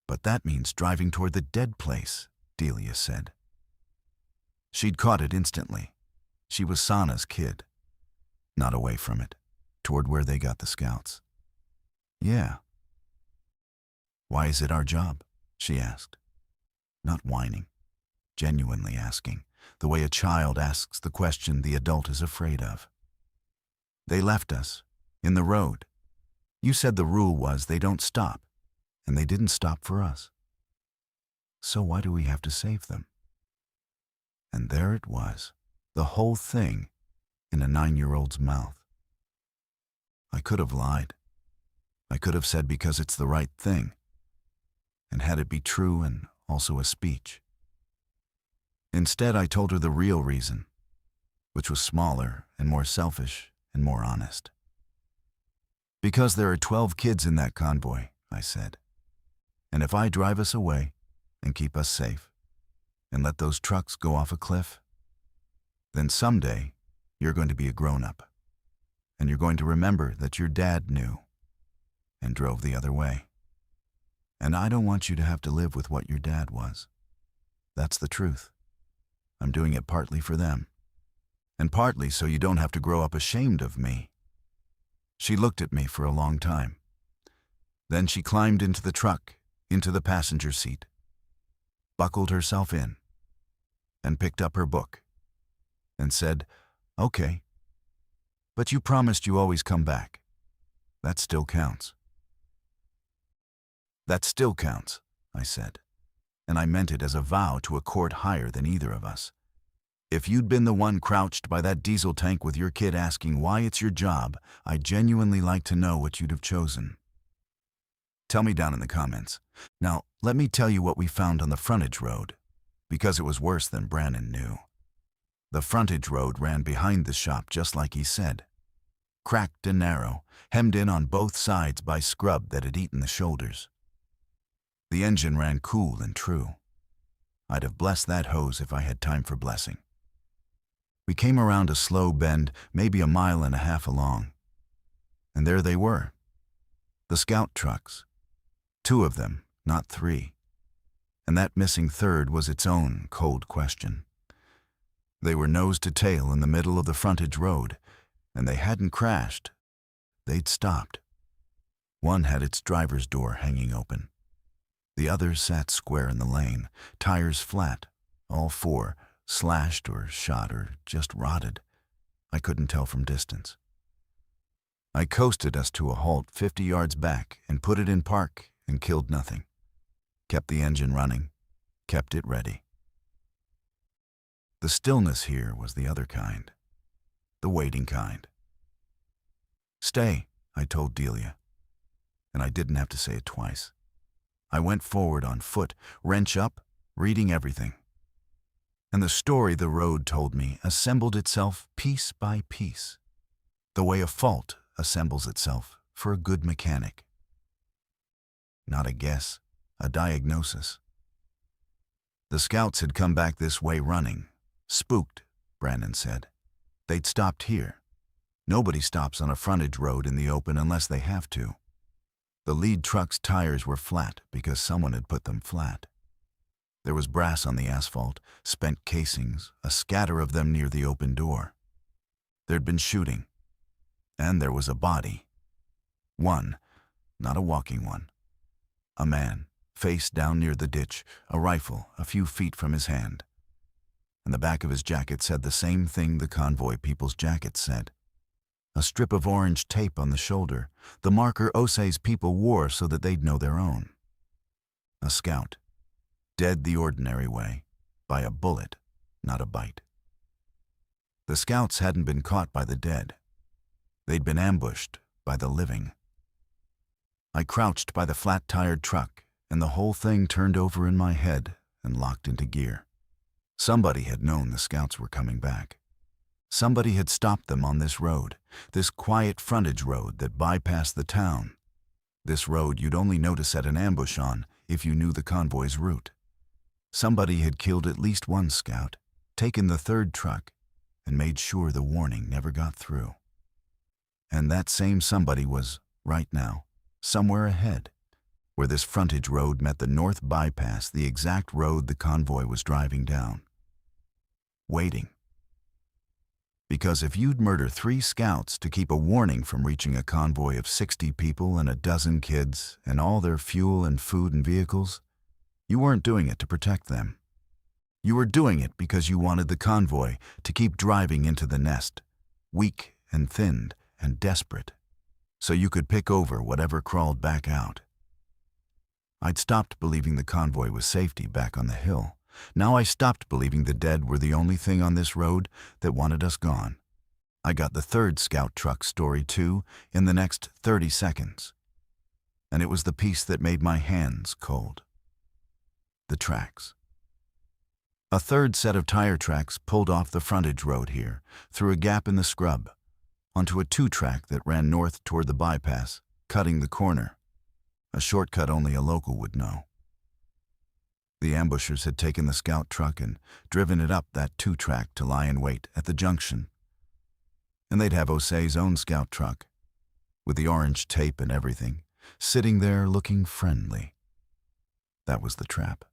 But that means driving toward the dead place, Delia said. She'd caught it instantly. She was Sana's kid. Not away from it, toward where they got the scouts. Yeah. Why is it our job? She asked. Not whining, genuinely asking, the way a child asks the question the adult is afraid of. They left us, in the road. You said the rule was they don't stop, and they didn't stop for us. So why do we have to save them? And there it was, the whole thing, in a 9-year-old's mouth. I could have lied. I could have said because it's the right thing, and had it be true and also a speech. Instead, I told her the real reason, which was smaller and more selfish and more honest. Because there are 12 kids in that convoy, I said. And if I drive us away and keep us safe and let those trucks go off a cliff, then someday you're going to be a grown-up, and you're going to remember that your dad knew and drove the other way. And I don't want you to have to live with what your dad was. That's the truth. I'm doing it partly for them, and partly so you don't have to grow up ashamed of me. She looked at me for a long time. Then she climbed into the truck, into the passenger seat, buckled herself in, and picked up her book, and said, "Okay, but you promised you always come back. That still counts." "That still counts," I said, and I meant it as a vow to a court higher than either of us. If you'd been the one crouched by that diesel tank with your kid asking why it's your job, I'd genuinely like to know what you'd have chosen. Tell me down in the comments. Now, let me tell you what we found on the frontage road, because it was worse than Brannon knew. The frontage road ran behind the shop just like he said. Cracked and narrow, hemmed in on both sides by scrub that had eaten the shoulders. The engine ran cool and true. I'd have blessed that hose if I had time for blessing. We came around a slow bend, maybe 1.5 miles along. And there they were. The scout trucks. 2 of them, not 3. And that missing third was its own cold question. They were nose to tail in the middle of the frontage road, and they hadn't crashed. They'd stopped. One had its driver's door hanging open. The other sat square in the lane, tires flat, all 4, slashed or shot or just rotted. I couldn't tell from distance. I coasted us to a halt 50 yards back and put it in park and killed nothing. Kept the engine running, kept it ready. The stillness here was the other kind, the waiting kind. "Stay," I told Delia, and I didn't have to say it twice. I went forward on foot, wrench up, reading everything. And the story the road told me assembled itself piece by piece, the way a fault assembles itself for a good mechanic. Not a guess, a diagnosis. The scouts had come back this way running. Spooked, Brannon said. They'd stopped here. Nobody stops on a frontage road in the open unless they have to. The lead truck's tires were flat because someone had put them flat. There was brass on the asphalt, spent casings, a scatter of them near the open door. There'd been shooting. And there was a body. One, not a walking one. A man, face down near the ditch, a rifle a few feet from his hand. And the back of his jacket said the same thing the convoy people's jackets said. a strip of orange tape on the shoulder, the marker Ose's people wore so that they'd know their own. A scout, dead the ordinary way, by a bullet, not a bite. The scouts hadn't been caught by the dead. They'd been ambushed by the living. I crouched by the flat-tired truck, and the whole thing turned over in my head and locked into gear. Somebody had known the scouts were coming back. Somebody had stopped them on this road, this quiet frontage road that bypassed the town. This road you'd only notice at an ambush on if you knew the convoy's route. Somebody had killed at least one scout, taken the third truck, and made sure the warning never got through. And that same somebody was, right now, somewhere ahead, where this frontage road met the north bypass, the exact road the convoy was driving down. Waiting. Because if you'd murder 3 scouts to keep a warning from reaching a convoy of 60 people and a dozen kids and all their fuel and food and vehicles, you weren't doing it to protect them. You were doing it because you wanted the convoy to keep driving into the nest, weak and thinned and desperate, so you could pick over whatever crawled back out. I'd stopped believing the convoy was safety back on the hill. Now I stopped believing the dead were the only thing on this road that wanted us gone. I got the third scout truck story too in the next 30 seconds. And it was the piece that made my hands cold. The tracks. A third set of tire tracks pulled off the frontage road here, through a gap in the scrub, onto a 2-track that ran north toward the bypass, cutting the corner. A shortcut only a local would know. The ambushers had taken the scout truck and driven it up that 2-track to lie in wait at the junction. And they'd have Ose's own scout truck, with the orange tape and everything, sitting there looking friendly. That was the trap.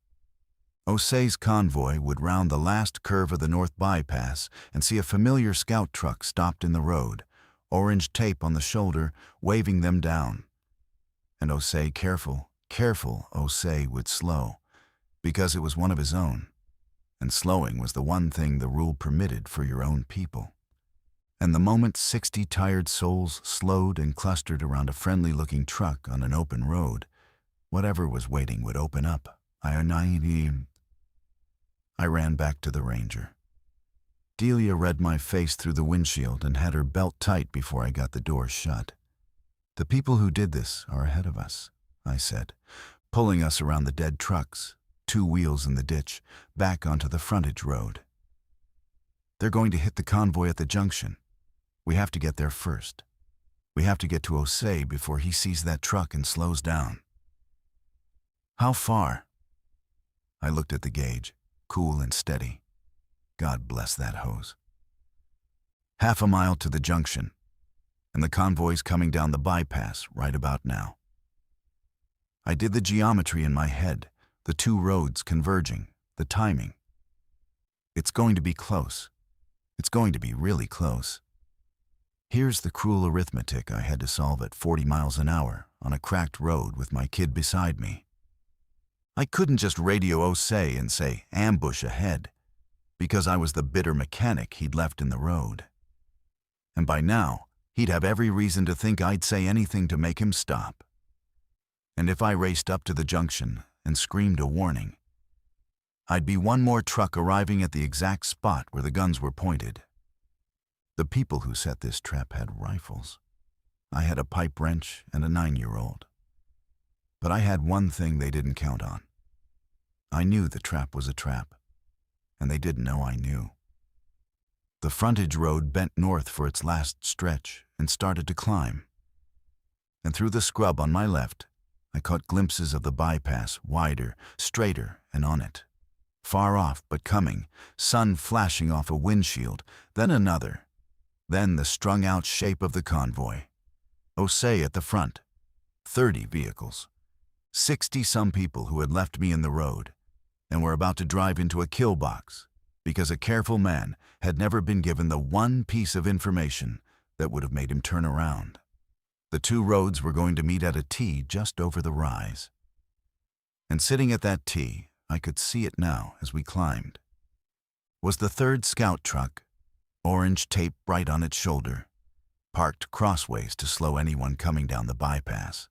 Ose's convoy would round the last curve of the north bypass and see a familiar scout truck stopped in the road, orange tape on the shoulder, waving them down. And Ose, careful, Ose would slow, because it was one of his own, and slowing was the one thing the rule permitted for your own people. And the moment 60 tired souls slowed and clustered around a friendly-looking truck on an open road, whatever was waiting would open up. I ran back to the Ranger. Delia read my face through the windshield and had her belt tight before I got the door shut. The people who did this are ahead of us, I said, pulling us around the dead trucks, 2 wheels in the ditch, back onto the frontage road. They're going to hit the convoy at the junction. We have to get there first. We have to get to Ose before he sees that truck and slows down. How far? I looked at the gauge, cool and steady. God bless that hose. Half a mile to the junction, and the convoy's coming down the bypass right about now. I did the geometry in my head, the 2 roads converging, the timing. It's going to be close. It's going to be really close. Here's the cruel arithmetic I had to solve at 40 miles an hour on a cracked road with my kid beside me. I couldn't just radio Ose and say, ambush ahead, because I was the bitter mechanic he'd left in the road. And by now, he'd have every reason to think I'd say anything to make him stop. And if I raced up to the junction and screamed a warning, I'd be one more truck arriving at the exact spot where the guns were pointed. The people who set this trap had rifles. I had a pipe wrench and a 9-year-old. But I had one thing they didn't count on. I knew the trap was a trap, and they didn't know I knew. The frontage road bent north for its last stretch and started to climb. And through the scrub on my left, I caught glimpses of the bypass, wider, straighter, and on it. Far off, but coming, sun flashing off a windshield, then another. Then the strung-out shape of the convoy. Ose at the front. 30 vehicles. 60-some people who had left me in the road and were about to drive into a kill box because a careful man had never been given the one piece of information that would have made him turn around. The 2 roads were going to meet at a T just over the rise. And sitting at that T, I could see it now as we climbed, was the 3rd scout truck, orange tape bright on its shoulder, parked crossways to slow anyone coming down the bypass.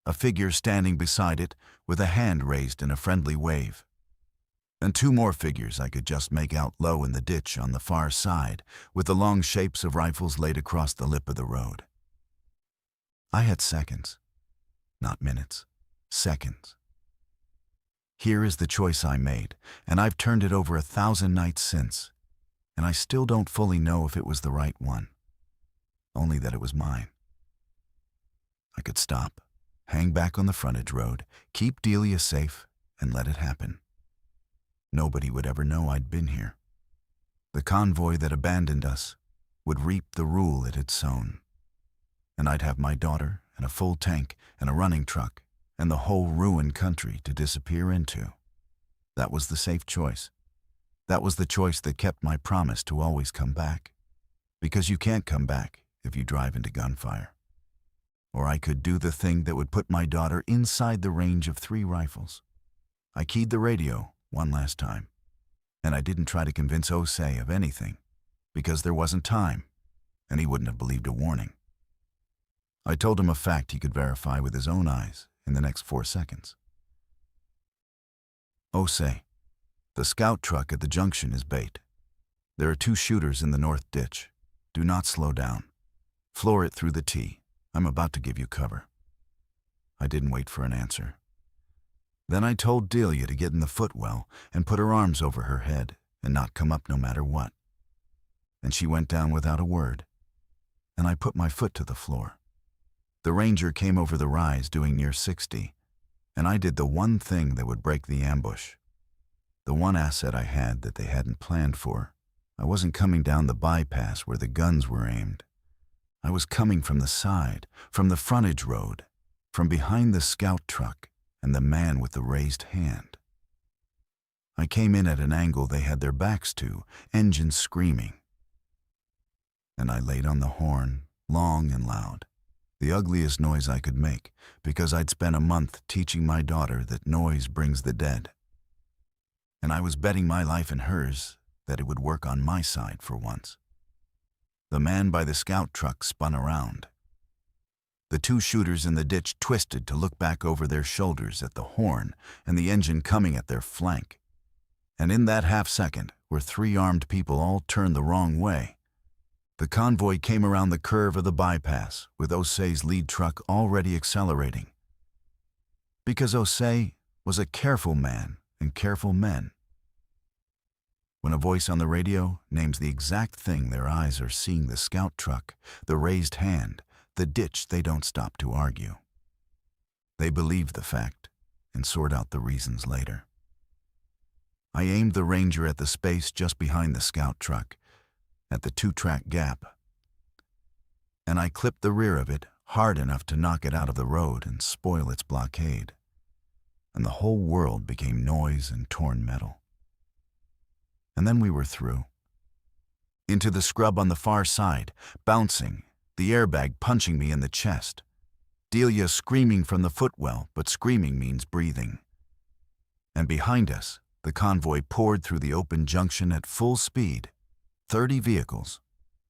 A figure standing beside it with a hand raised in a friendly wave. And two more figures I could just make out low in the ditch on the far side, with the long shapes of rifles laid across the lip of the road. I had seconds, not minutes, seconds. Here is the choice I made, and I've turned it over 1,000 nights since, and I still don't fully know if it was the right one, only that it was mine. I could stop, hang back on the frontage road, keep Delia safe, and let it happen. Nobody would ever know I'd been here. The convoy that abandoned us would reap the rule it had sown. And I'd have my daughter and a full tank and a running truck and the whole ruined country to disappear into. That was the safe choice. That was the choice that kept my promise to always come back. Because you can't come back if you drive into gunfire. Or I could do the thing that would put my daughter inside the range of 3 rifles. I keyed the radio one last time, and I didn't try to convince Osei of anything, because there wasn't time, and he wouldn't have believed a warning. I told him a fact he could verify with his own eyes in the next 4 seconds. Osei, the scout truck at the junction is bait. There are 2 shooters in the north ditch. Do not slow down. Floor it through the T. I'm about to give you cover. I didn't wait for an answer. Then I told Delia to get in the footwell and put her arms over her head and not come up no matter what. And she went down without a word. And I put my foot to the floor. The ranger came over the rise doing near 60, and I did the one thing that would break the ambush. The one asset I had that they hadn't planned for. I wasn't coming down the bypass where the guns were aimed. I was coming from the side, from the frontage road, from behind the scout truck and the man with the raised hand. I came in at an angle they had their backs to, engines screaming. And I laid on the horn, long and loud, the ugliest noise I could make, because I'd spent a month teaching my daughter that noise brings the dead. And I was betting my life and hers that it would work on my side for once. The man by the scout truck spun around. The 2 shooters in the ditch twisted to look back over their shoulders at the horn and the engine coming at their flank. And in that half-second, where 3 armed people all turned the wrong way, the convoy came around the curve of the bypass with Osei's lead truck already accelerating. Because Osei was a careful man and careful men. When a voice on the radio names the exact thing their eyes are seeing, the scout truck, the raised hand, the ditch, they don't stop to argue. They believe the fact and sort out the reasons later. I aimed the Ranger at the space just behind the scout truck, at the 2-track gap, and I clipped the rear of it hard enough to knock it out of the road and spoil its blockade, and the whole world became noise and torn metal. And then we were through. Into the scrub on the far side, bouncing, the airbag punching me in the chest. Delia screaming from the footwell, but screaming means breathing. And behind us, the convoy poured through the open junction at full speed, 30 vehicles,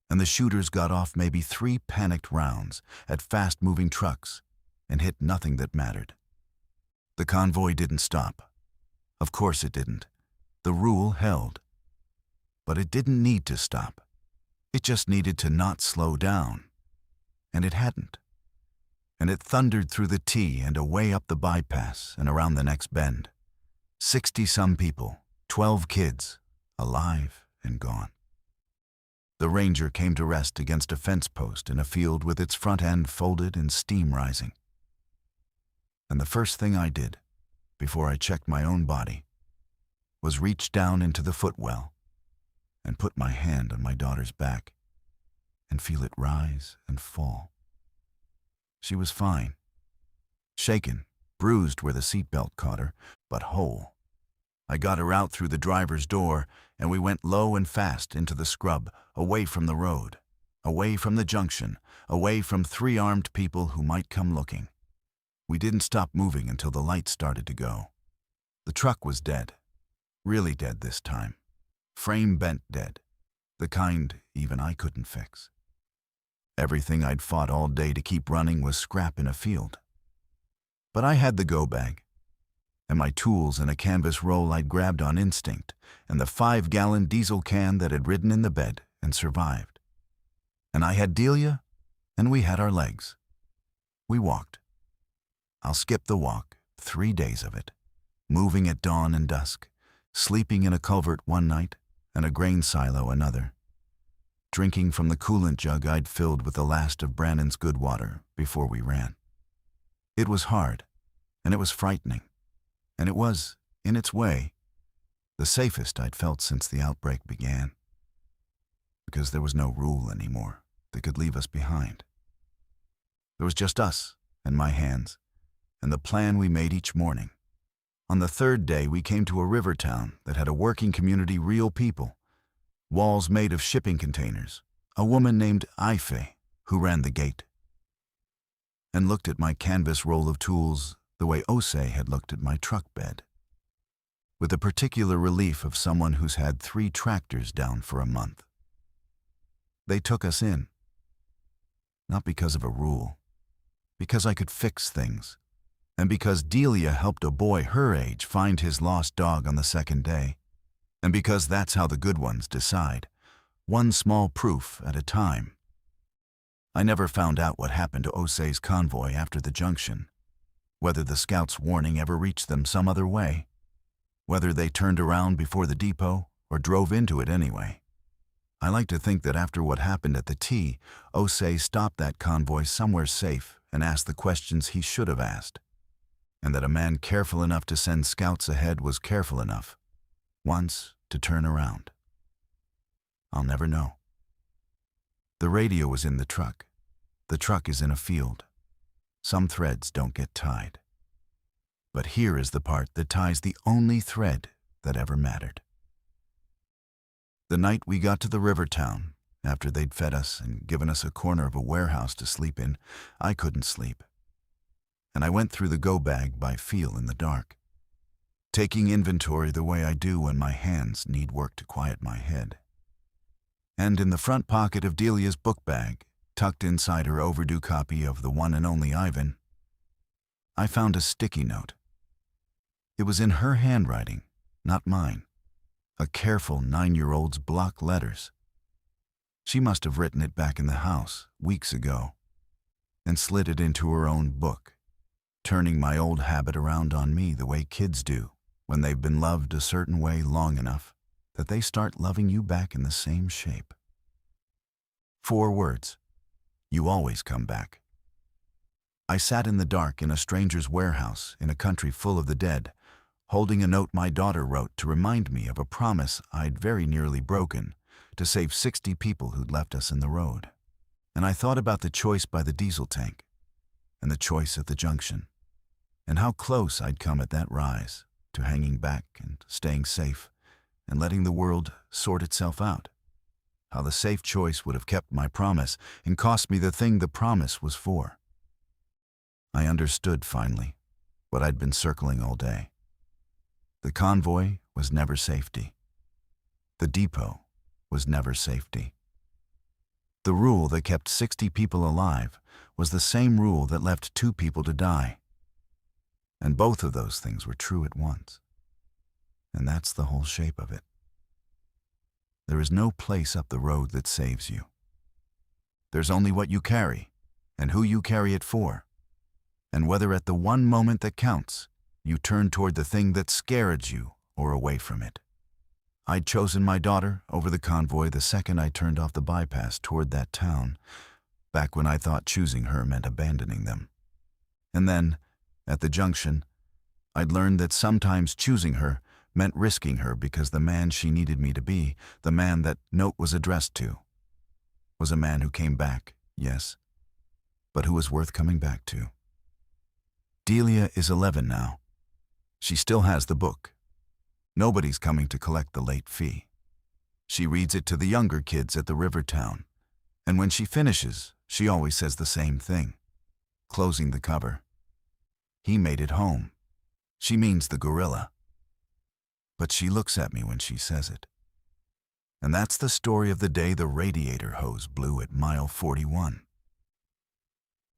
and the shooters got off maybe 3 panicked rounds at fast-moving trucks and hit nothing that mattered. The convoy didn't stop. Of course it didn't. The rule held. But it didn't need to stop. It just needed to not slow down. And it hadn't. And it thundered through the T and away up the bypass and around the next bend. 60-some people, 12 kids, alive and gone. The Ranger came to rest against a fence post in a field with its front end folded and steam rising. And the first thing I did, before I checked my own body, was reach down into the footwell and put my hand on my daughter's back and feel it rise and fall. She was fine. Shaken, bruised where the seatbelt caught her, but whole. I got her out through the driver's door, and we went low and fast into the scrub, away from the road, away from the junction, away from 3 armed people who might come looking. We didn't stop moving until the lights started to go. The truck was dead. Really dead this time. Frame bent dead. The kind even I couldn't fix. Everything I'd fought all day to keep running was scrap in a field. But I had the go bag, and my tools and a canvas roll I'd grabbed on instinct, and the 5-gallon diesel can that had ridden in the bed and survived. And I had Delia, and we had our legs. We walked. I'll skip the walk, 3 days of it, moving at dawn and dusk, sleeping in a culvert one night and a grain silo another, drinking from the coolant jug I'd filled with the last of Brannan's good water before we ran. It was hard, and it was frightening, and it was, in its way, the safest I'd felt since the outbreak began, because there was no rule anymore that could leave us behind. There was just us and my hands, and the plan we made each morning. On the 3rd day, we came to a river town that had a working community, real people, walls made of shipping containers, a woman named Ife who ran the gate, and looked at my canvas roll of tools the way Ose had looked at my truck bed, with the particular relief of someone who's had 3 tractors down for a month. They took us in, not because of a rule, because I could fix things, and because Delia helped a boy her age find his lost dog on the 2nd day, and because that's how the good ones decide, one small proof at a time. I never found out what happened to Ose's convoy after the junction, whether the scouts' warning ever reached them some other way, whether they turned around before the depot or drove into it anyway. I like to think that after what happened at the T, Ose stopped that convoy somewhere safe and asked the questions he should have asked, and that a man careful enough to send scouts ahead was careful enough, once, to turn around. I'll never know. The radio was in the truck. The truck is in a field. Some threads don't get tied. But here is the part that ties the only thread that ever mattered. The night we got to the river town, after they'd fed us and given us a corner of a warehouse to sleep in, I couldn't sleep. And I went through the go bag by feel in the dark, taking inventory the way I do when my hands need work to quiet my head. And in the front pocket of Delia's book bag, tucked inside her overdue copy of The One and Only Ivan, I found a sticky note. It was in her handwriting, not mine, a careful 9-year-old's block letters. She must have written it back in the house, weeks ago, and slid it into her own book, turning my old habit around on me the way kids do when they've been loved a certain way long enough that they start loving you back in the same shape. 4 words. You always come back. I sat in the dark in a stranger's warehouse in a country full of the dead, holding a note my daughter wrote to remind me of a promise I'd very nearly broken to save 60 people who'd left us in the road. And I thought about the choice by the diesel tank, and the choice at the junction, and how close I'd come at that rise to hanging back and staying safe and letting the world sort itself out. How the safe choice would have kept my promise and cost me the thing the promise was for. I understood, finally, what I'd been circling all day. The convoy was never safety. The depot was never safety. The rule that kept 60 people alive was the same rule that left 2 people to die. And both of those things were true at once. And that's the whole shape of it. There is no place up the road that saves you. There's only what you carry, and who you carry it for, and whether at the one moment that counts, you turn toward the thing that scared you or away from it. I'd chosen my daughter over the convoy the second I turned off the bypass toward that town, back when I thought choosing her meant abandoning them. And then, at the junction, I'd learned that sometimes choosing her meant risking her because the man she needed me to be, the man that note was addressed to, was a man who came back, yes, but who was worth coming back to. Delia is 11 now. She still has the book. Nobody's coming to collect the late fee. She reads it to the younger kids at the river town, and when she finishes, she always says the same thing, closing the cover. He made it home. She means the gorilla. But she looks at me when she says it. And that's the story of the day the radiator hose blew at mile 41.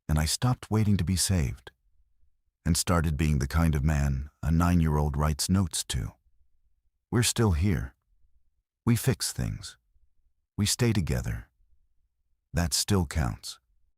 and I stopped waiting to be saved and started being the kind of man a 9-year-old writes notes to. We're still here. We fix things. We stay together. That still counts.